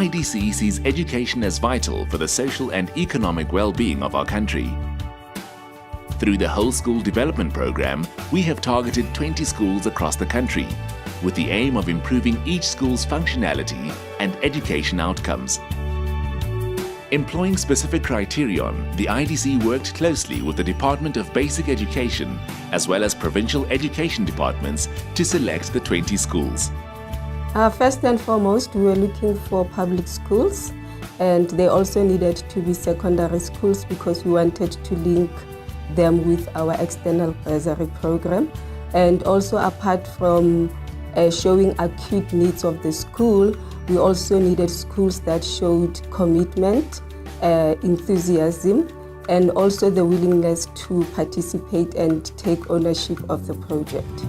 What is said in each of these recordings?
IDC sees education as vital for the social and economic well-being of our country. Through the Whole School Development Program, we have targeted 20 schools across the country, with the aim of improving each school's functionality and education outcomes. Employing specific criterion, the IDC worked closely with the Department of Basic Education as well as provincial education departments to select the 20 schools. First and foremost, we were looking for public schools, and they also needed to be secondary schools because we wanted to link them with our external bursary program. And also, apart from showing acute needs of the school, we also needed schools that showed commitment, enthusiasm, and also the willingness to participate and take ownership of the project.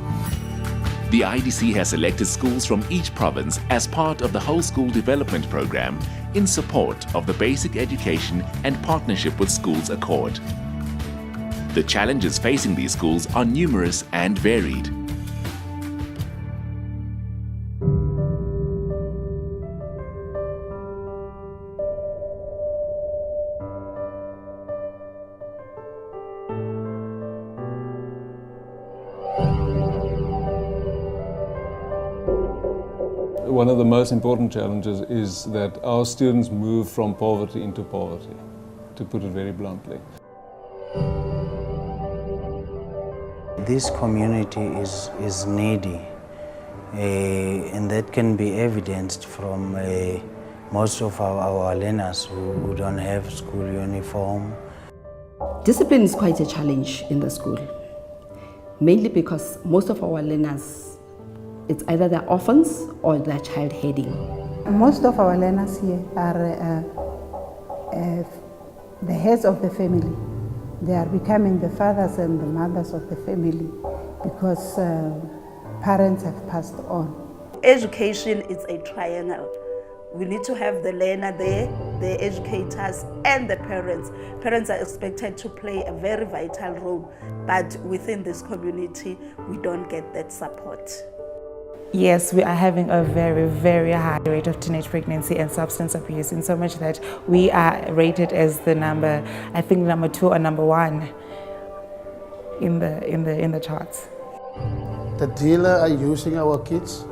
The IDC has selected schools from each province as part of the Whole School Development Program in support of the Basic Education and Partnership with Schools Accord. The challenges facing these schools are numerous and varied. One of the most important challenges is that our students move from poverty into poverty, to put it very bluntly. This community is needy, and that can be evidenced from most of our learners who don't have school uniform. Discipline is quite a challenge in the school, mainly because most of our learners, it's either they're orphans or they're child heading. Most of our learners here are the heads of the family. They are becoming the fathers and the mothers of the family because parents have passed on. Education is a triangle. We need to have the learner there, the educators, and the parents. Parents are expected to play a very vital role, but within this community, we don't get that support. Yes, we are having a very, very high rate of teenage pregnancy and substance abuse, in so much that we are rated as the number 2 or number 1 in the charts. The dealers are using our kids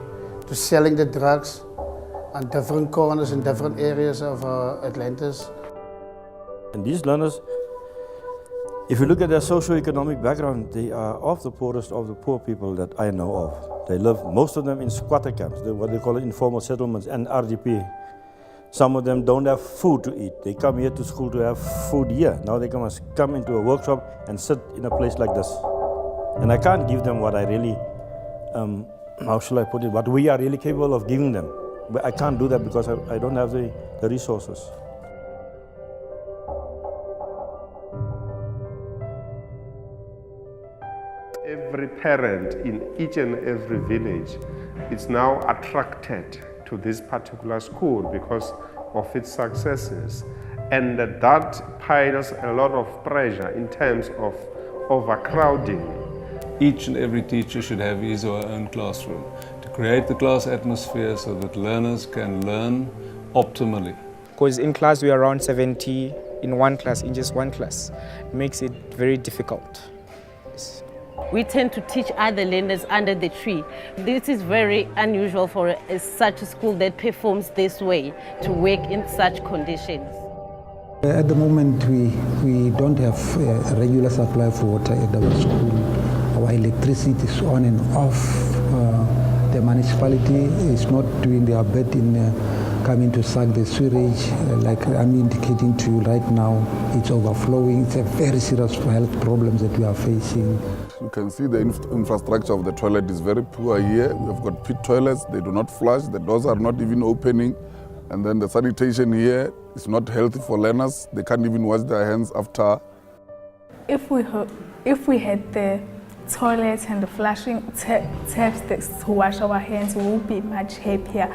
to selling the drugs on different corners in different areas of Atlantis. And these learners, if you look at their socio-economic background, they are of the poorest of the poor people that I know of. They live, most of them, in squatter camps, what they call informal settlements, and RDP. Some of them don't have food to eat. They come here to school to have food here. Now they must come into a workshop and sit in a place like this. And I can't give them what I really, how shall I put it, what we are really capable of giving them. But I can't do that because I don't have the resources. Every parent in each and every village is now attracted to this particular school because of its successes. And that piles a lot of pressure in terms of overcrowding. Each and every teacher should have his or her own classroom to create the class atmosphere so that learners can learn optimally. Because in class we are around 70 in one class, in just one class. It makes it very difficult. We tend to teach other learners under the tree. This is very unusual for such a school that performs this way, to work in such conditions. At the moment, we don't have a regular supply of water at our school. Our electricity is on and off. The municipality is not doing their bit in coming to suck the sewage. Like I'm indicating to you right now, it's overflowing. It's a very serious health problem that we are facing. You can see the infrastructure of the toilet is very poor here. We've got pit toilets, they do not flush, the doors are not even opening. And then the sanitation here is not healthy for learners. They can't even wash their hands after. If we had the toilets and the flushing taps to wash our hands, we would be much happier.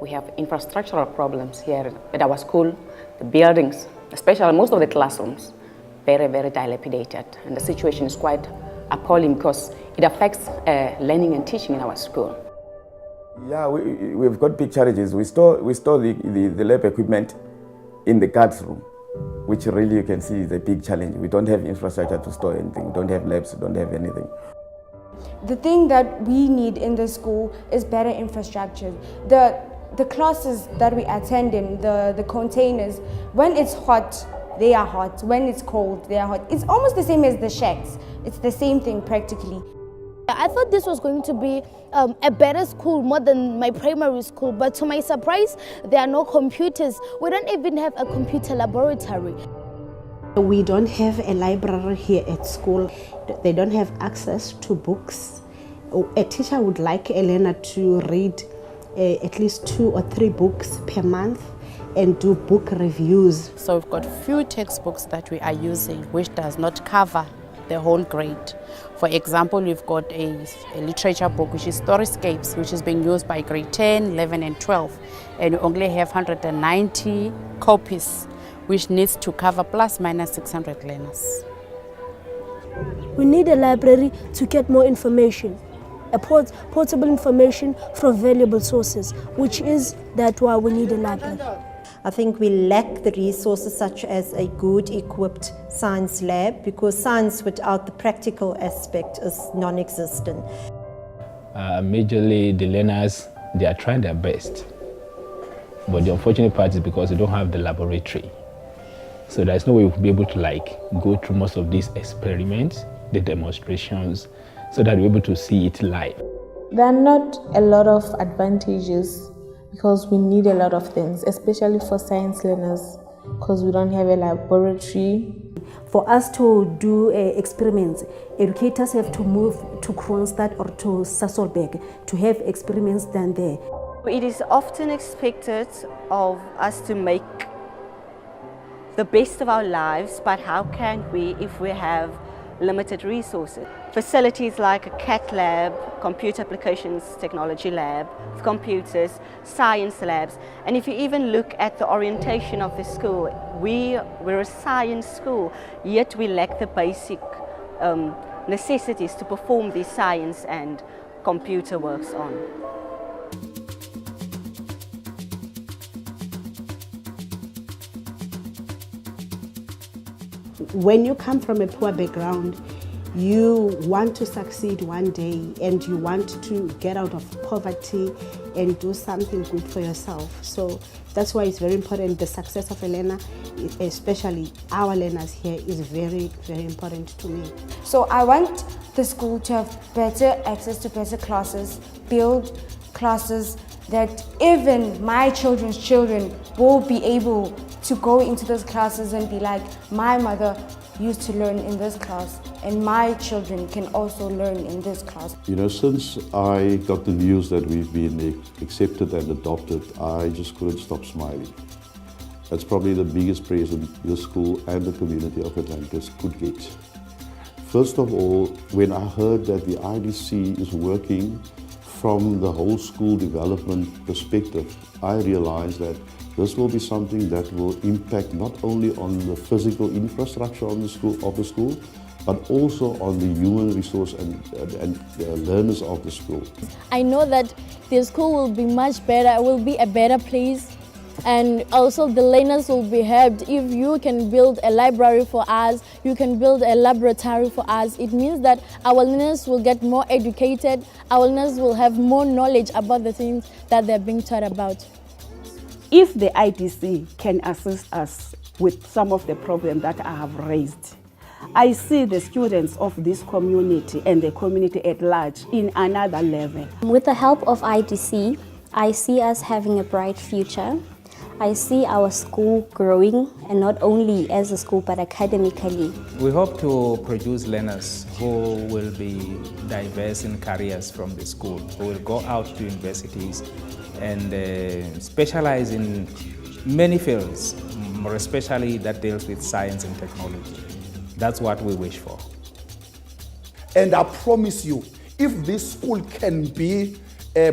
We have infrastructural problems here at our school, the buildings, especially most of the classrooms, very, very dilapidated. And the situation is quite appalling because it affects learning and teaching in our school. Yeah, we've got big challenges. We store the lab equipment in the guards room, which really you can see is a big challenge. We don't have infrastructure to store anything. We don't have labs, we don't have anything. The thing that we need in the school is better infrastructure. The classes that we attend in, the containers, when it's hot, they are hot. When it's cold, they are hot. It's almost the same as the shacks. It's the same thing practically. I thought this was going to be a better school, more than my primary school, but to my surprise, there are no computers. We don't even have a computer laboratory. We don't have a library here at school. They don't have access to books. A teacher would like a learner to read at least 2 or 3 books per month and do book reviews. So we've got few textbooks that we are using which does not cover the whole grade. For example, we've got a literature book which is Storyscapes, which is being used by grade 10, 11 and 12, and we only have 190 copies, which needs to cover plus minus 600 learners. We need a library to get more information, a portable information from valuable sources, which is that why we need a library. I think we lack the resources such as a good equipped science lab, because science without the practical aspect is non-existent. Majorly the learners, they are trying their best, but the unfortunate part is because they don't have the laboratory. So there's no way we'll be able to go through most of these experiments, the demonstrations, so that we're able to see it live. There are not a lot of advantages because we need a lot of things, especially for science learners, because we don't have a laboratory. For us to do experiments, educators have to move to Kronstadt or to Sasolburg to have experiments done there. It is often expected of us to make the best of our lives, but how can we if we have limited resources? Facilities like a CAT lab, computer applications technology lab, computers, science labs, and if you even look at the orientation of the school, we're a science school, yet we lack the basic necessities to perform these science and computer works on. When you come from a poor background, you want to succeed one day and you want to get out of poverty and do something good for yourself. So that's why it's very important. The success of a learner, especially our learners here, is very, very important to me. So I want the school to have better access to better classes, build classes that even my children's children will be able to go into those classes and be like, my mother used to learn in this class and my children can also learn in this class. You know, since I got the news that we've been accepted and adopted, I just couldn't stop smiling. That's probably the biggest present the school and the community of Atlantis could get. First of all, when I heard that the IDC is working from the whole school development perspective, I realized that this will be something that will impact not only on the physical infrastructure of the school, but also on the human resource and learners of the school. I know that the school will be much better, will be a better place, and also the learners will be helped. If you can build a library for us, you can build a laboratory for us, it means that our learners will get more educated, our learners will have more knowledge about the things that they're being taught about. If the IDC can assist us with some of the problems that I have raised, I see the students of this community and the community at large in another level. With the help of IDC, I see us having a bright future. I see our school growing, and not only as a school but academically. We hope to produce learners who will be diverse in careers from the school, who will go out to universities and specialize in many fields, more especially that deals with science and technology. That's what we wish for. And I promise you, if this school can be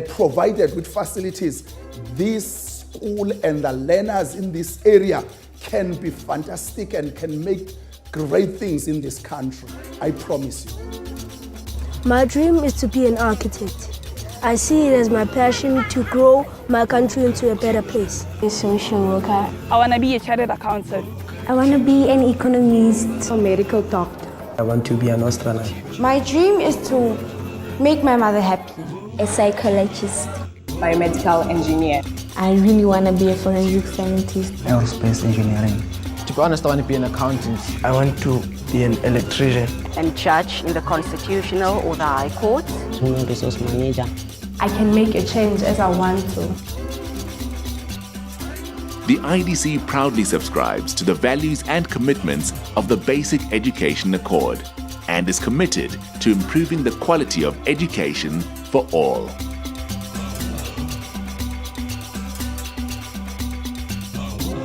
provided with facilities, this school and the learners in this area can be fantastic and can make great things in this country. I promise you. My dream is to be an architect. I see it as my passion to grow my country into a better place. A social worker. I want to be a chartered accountant. I want to be an economist. A medical doctor. I want to be an astronaut. My dream is to make my mother happy. A psychologist. Biomedical engineer. I really want to be a forensic scientist. Aerospace engineering. To be honest, I want to be an accountant. I want to be an electrician. And judge in the constitutional or the high court. Human resource manager. I can make a change as I want to. The IDC proudly subscribes to the values and commitments of the Basic Education Accord and is committed to improving the quality of education for all.